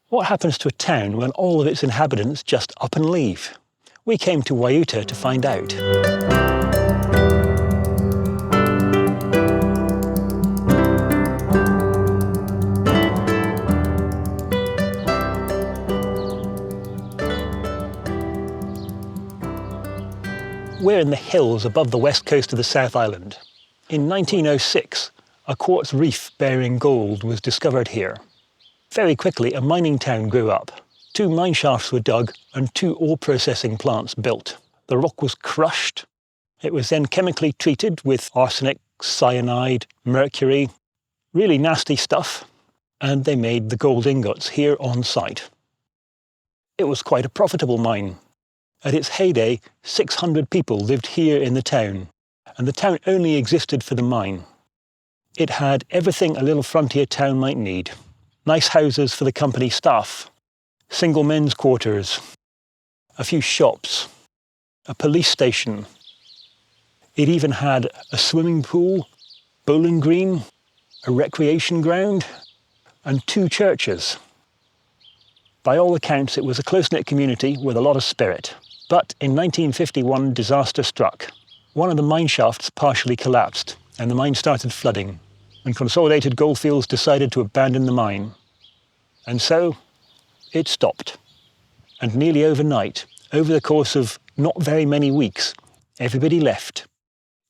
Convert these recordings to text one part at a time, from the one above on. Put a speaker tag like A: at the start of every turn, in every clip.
A: What happens to a town when all of its inhabitants just up and leave? We came to Waiuta to find out. We're in the hills above the west coast of the South Island. In 1906, a quartz reef bearing gold was discovered here. Very quickly, a mining town grew up. 2 mine shafts were dug and 2 ore processing plants built. The rock was crushed. It was then chemically treated with arsenic, cyanide, mercury, really nasty stuff, and they made the gold ingots here on site. It was quite a profitable mine. At its heyday, 600 people lived here in the town, and the town only existed for the mine. It had everything a little frontier town might need. Nice houses for the company staff, single men's quarters, a few shops, a police station. It even had a swimming pool, bowling green, a recreation ground, and 2 churches. By all accounts, it was a close-knit community with a lot of spirit. But in 1951, disaster struck. One of the mine shafts partially collapsed, and the mine started flooding, and Consolidated Goldfields decided to abandon the mine. And so, it stopped. And nearly overnight, over the course of not very many weeks, everybody left.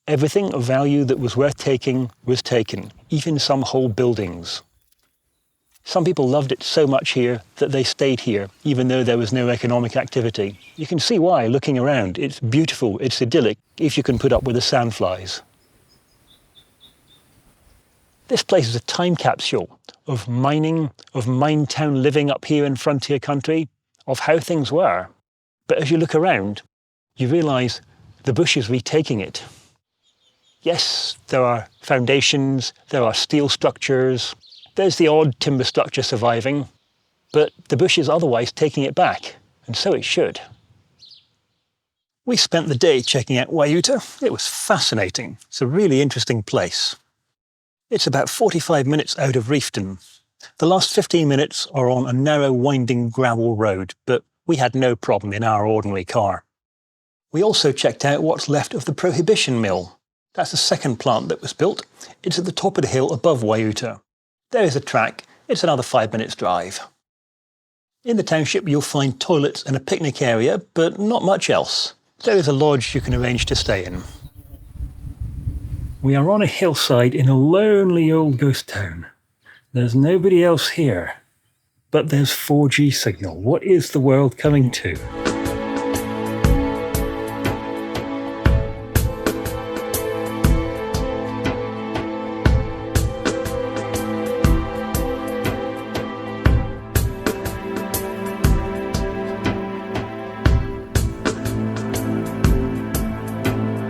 A: Everything of value that was worth taking was taken, even some whole buildings. Some people loved it so much here that they stayed here, even though there was no economic activity. You can see why, looking around. It's beautiful, it's idyllic, if you can put up with the sandflies. This place is a time capsule of mining, of mine town living up here in frontier country, of how things were. But as you look around, you realise the bush is retaking it. Yes, there are foundations, there are steel structures, there's the odd timber structure surviving, but the bush is otherwise taking it back, and so it should. We spent the day checking out Waiuta. It was fascinating. It's a really interesting place. It's about 45 minutes out of Reefton. The last 15 minutes are on a narrow, winding gravel road, but we had no problem in our ordinary car. We also checked out what's left of the Prohibition Mill. That's the second plant that was built. It's at the top of the hill above Waiuta. There is a track. It's another 5 minutes drive. In the township you'll find toilets and a picnic area, but not much else. There is a lodge you can arrange to stay in. We are on a hillside in a lonely old ghost town. There's nobody else here, but there's 4G signal. What is the world coming to?